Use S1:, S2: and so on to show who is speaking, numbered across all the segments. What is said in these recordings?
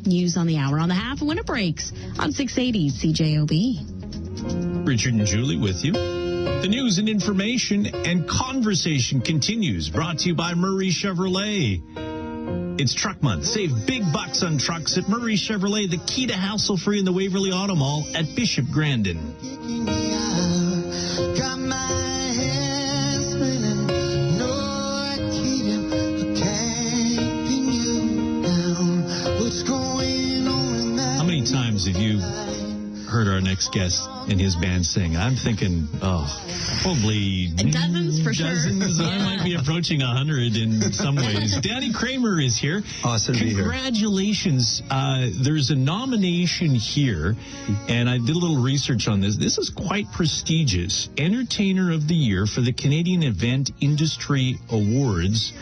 S1: News on the hour on the half of Winnipeg's on 680 CJOB.
S2: Richard and Julie with you. The news and information and conversation continues. Brought to you by Murray Chevrolet. It's Truck Month. Save big bucks on trucks at Murray Chevrolet, the key to hassle-free in the Waverly Auto Mall at Bishop Grandin. How many times have you heard our next guest and his band sing? I'm thinking, probably
S1: dozens for
S2: dozens.
S1: sure.
S2: I might be approaching 100 in some ways. Danny Kramer is here.
S3: Awesome to be here.
S2: Congratulations. There's a nomination here, and I did a little research on this. This is quite prestigious. Entertainer of the Year for the Canadian Event Industry Awards.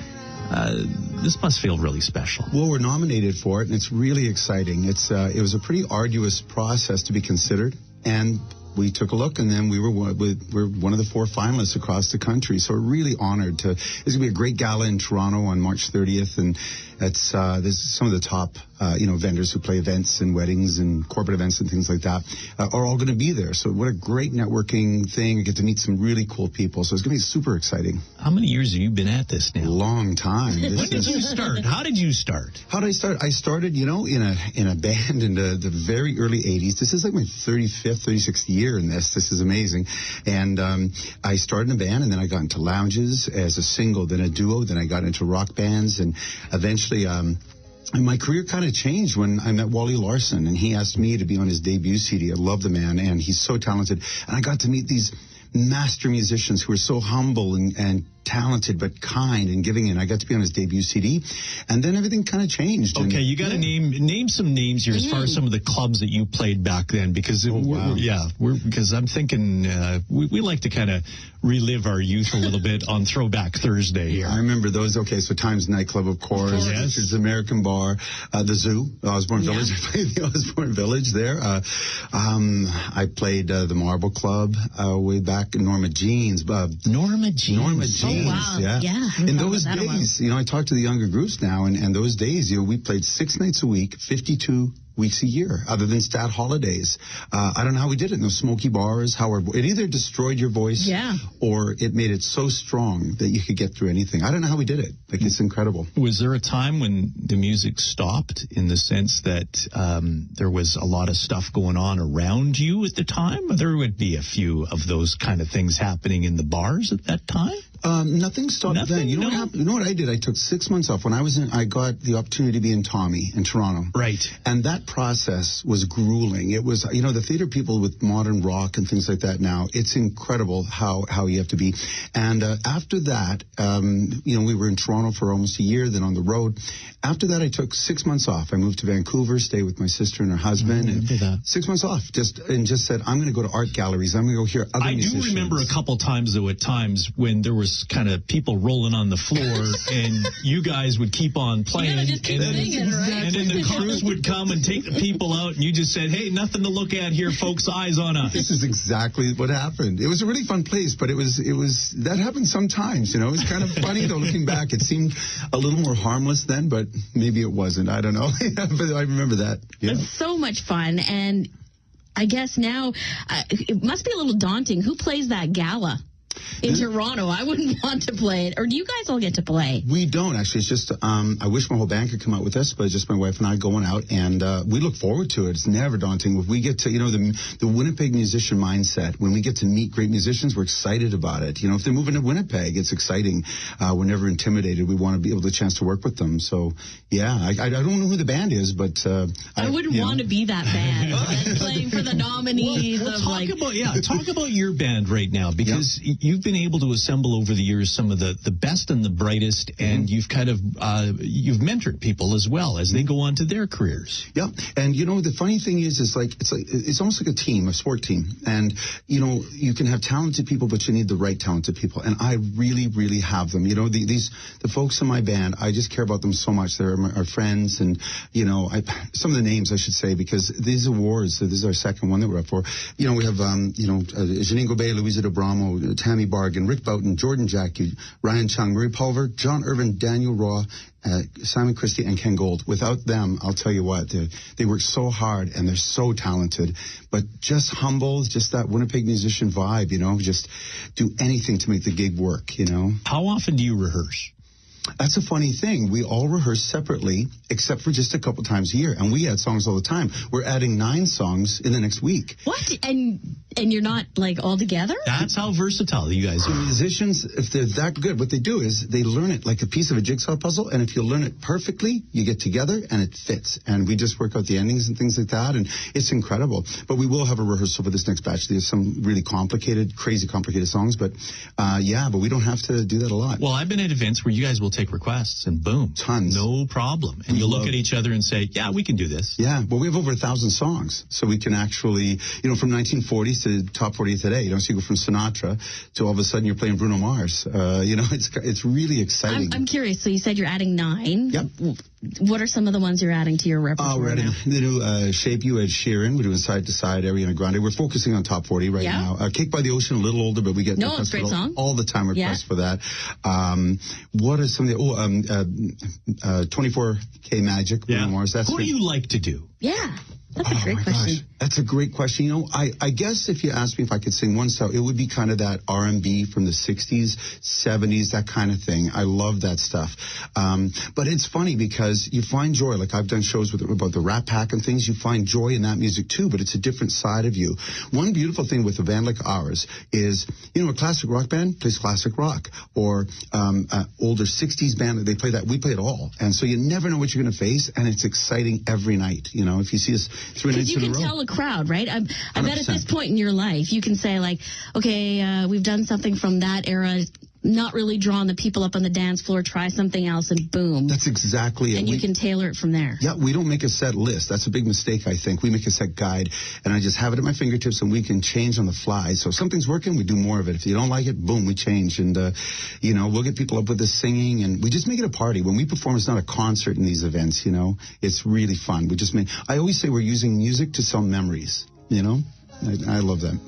S2: This must feel really special.
S3: Well, we're nominated for it, and it's really exciting. It was a pretty arduous process to be considered, and we took a look, and then we're one of the 4 finalists across the country. So we're really honored to. There's going to be a great gala in Toronto on March 30th, and there's some of the top vendors who play events and weddings and corporate events and things like that are all going to be there. So what a great networking thing. I get to meet some really cool people. So it's going to be super exciting.
S2: How many years have you been at this now?
S3: Long time.
S2: When did you start? How did you start?
S3: How did I start? I started, in a band in the very early 80s. This is like my 35th, 36th year in this. This is amazing. And I started in a band, and then I got into lounges as a single, then a duo, then I got into rock bands, and eventually and my career kind of changed when I met Wally Larson, and he asked me to be on his debut CD. I love the man, and he's so talented. And I got to meet these master musicians who are so humble and talented but kind and giving, and I got to be on his debut CD, and then everything kind of changed.
S2: Okay, you got to name some names here as far as some of the clubs that you played back then, because because I'm thinking we like to kind of relive our youth a little bit on Throwback Thursday here.
S3: I remember those. Okay, so Times nightclub, of course.
S2: Yes.
S3: There's American Bar, the Zoo, Osborne Village. I played the Osborne Village there. I played the Marble Club way back in Norma Jean's.
S2: Norma Jean's.
S1: Oh, wow. Yeah.
S3: In those days, I talk to the younger groups now, and those days, we played 6 nights a week, 52 weeks a year, other than stat holidays. I don't know how we did it in those smoky bars. It either destroyed your voice, or it made it so strong that you could get through anything. I don't know how we did it. It's incredible.
S2: Was there a time when the music stopped, in the sense that there was a lot of stuff going on around you at the time? There would be a few of those kind of things happening in the bars at that time?
S3: Nothing stopped then. You know what happened? You know what I did? I took 6 months off. When I got the opportunity to be in Tommy in Toronto.
S2: Right.
S3: And that process was grueling. It was, the theater people with modern rock and things like that now, it's incredible how you have to be. And after that, we were in Toronto for almost a year, then on the road. After that, I took 6 months off. I moved to Vancouver, stayed with my sister and her husband. And 6 months off, just said, I'm going to go to art galleries. I'm going to go hear other musicians.
S2: I do remember a couple times, though, at times when there was kind of people rolling on the floor, and you guys would keep on playing.
S1: Just keep singing, right?
S2: And then the crews would come and take the people out, and you just said, hey, nothing to look at here, folks, eyes on us.
S3: This is exactly what happened. It was a really fun place, but it was that happened sometimes, It was kind of funny, though, looking back. It seemed a little more harmless then, but maybe it wasn't. I don't know. But I remember that.
S1: It's so much fun, and I guess now it must be a little daunting. Who plays that gala in Toronto? I wouldn't want to play it. Or do you guys all get to play?
S3: We don't, actually. It's just, I wish my whole band could come out with us, but it's just my wife and I going out, and we look forward to it. It's never daunting. If we get to, the Winnipeg musician mindset, when we get to meet great musicians, we're excited about it. If they're moving to Winnipeg, it's exciting. We're never intimidated. We want to be able to chance to work with them. So, yeah, I don't know who the band is, but...
S1: I wouldn't want to be that band that's playing for the nominees.
S2: Talk about your band right now, because you've been able to assemble over the years some of the best and the brightest, and you've kind of you've mentored people as well as they go on to their careers.
S3: Yeah, and the funny thing is it's almost like a team, a sport team, and you can have talented people, but you need the right talented people, and I really, really have them. The folks in my band, I just care about them so much. They're our friends, and some of the names I should say, because these awards, this is our second one that we're up for. We have Janine Gobet, Louisa DeBramo, Tammy Tammy Bargan, Rick Boughton, Jordan Jackie, Ryan Chung, Marie Pulver, John Irvin, Daniel Raw, Simon Christie, and Ken Gold. Without them, I'll tell you what, they work so hard and they're so talented, but just humble, just that Winnipeg musician vibe, just do anything to make the gig work,
S2: How often do you rehearse?
S3: That's a funny thing. We all rehearse separately, except for just a couple times a year. And we add songs all the time. We're adding 9 songs in the next week.
S1: What? And you're not, all together?
S2: That's how versatile you guys are.
S3: Musicians, if they're that good, what they do is they learn it like a piece of a jigsaw puzzle. And if you learn it perfectly, you get together and it fits. And we just work out the endings and things like that. And it's incredible. But we will have a rehearsal for this next batch. There's some really crazy complicated songs. But but we don't have to do that a lot.
S2: Well, I've been at events where you guys will take requests and boom.
S3: Tons.
S2: No problem. And you'll look at each other and say, yeah, we can do this.
S3: Yeah. Well, we have over 1,000 songs. So we can actually, from 1940s to top 40 today, so you go from Sinatra to all of a sudden you're playing Bruno Mars. It's really exciting.
S1: I'm curious. So you said you're adding 9.
S3: Yep.
S1: What are some of the ones you're adding to your repertoire?
S3: We're adding the new Shape You, Ed Sheeran. We're doing Side to Side, Ariana Grande. We're focusing on top 40 right now. Cake by the Ocean, a little older, but we get
S1: it's a great song.
S3: All the time requests for that. What are some of the 24K Magic, Bruno Mars.
S2: Who do you like to do?
S1: Yeah. That's a great question.
S3: Gosh. That's a great question. I guess if you asked me if I could sing one style, it would be kind of that R&B from the 60s, 70s, that kind of thing. I love that stuff. But it's funny because you find joy. Like I've done shows about the Rat Pack and things. You find joy in that music too, but it's a different side of you. One beautiful thing with a band like ours is, a classic rock band plays classic rock, or older 60s band, they play that. We play it all. And so you never know what you're going to face, and it's exciting every night. If you see us 3 nights in a row.
S1: Because you can tell a crowd, right? I bet at this point in your life, you can say okay, we've done something from that era, not really drawing the people up on the dance floor, try something else, and boom.
S3: That's exactly it.
S1: And you can tailor it from there.
S3: Yeah, we don't make a set list. That's a big mistake, I think. We make a set guide, and I just have it at my fingertips, and we can change on the fly. So if something's working, we do more of it. If you don't like it, boom, we change. And, we'll get people up with the singing, and we just make it a party. When we perform, it's not a concert in these events, It's really fun. I always say we're using music to sell memories, I love that.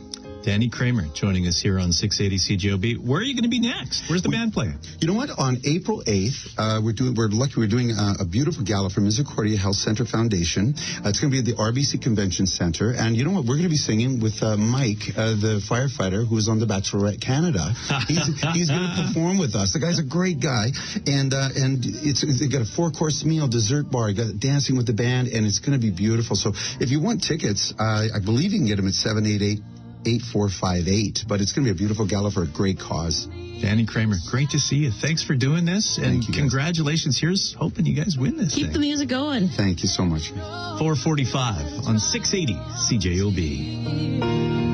S2: Danny Kramer joining us here on 680 CJOB. Where are you going to be next? Where's the band playing?
S3: You know what? On April 8th, we're doing a beautiful gala for Misericordia Health Center Foundation. It's going to be at the RBC Convention Center. And you know what? We're going to be singing with Mike, the firefighter who was on The Bachelorette Canada. He's going to perform with us. The guy's a great guy. And they got a 4-course meal, dessert bar, you got dancing with the band, and it's going to be beautiful. So if you want tickets, I believe you can get them at 788-8458, but it's going to be a beautiful gala for a great cause.
S2: Danny Kramer, great to see you. Thanks for doing this, and congratulations. Here's hoping you guys win this
S1: Keep
S2: thing.
S1: the music going.
S3: Thank you so much.
S2: 4:45 on 680 CJOB.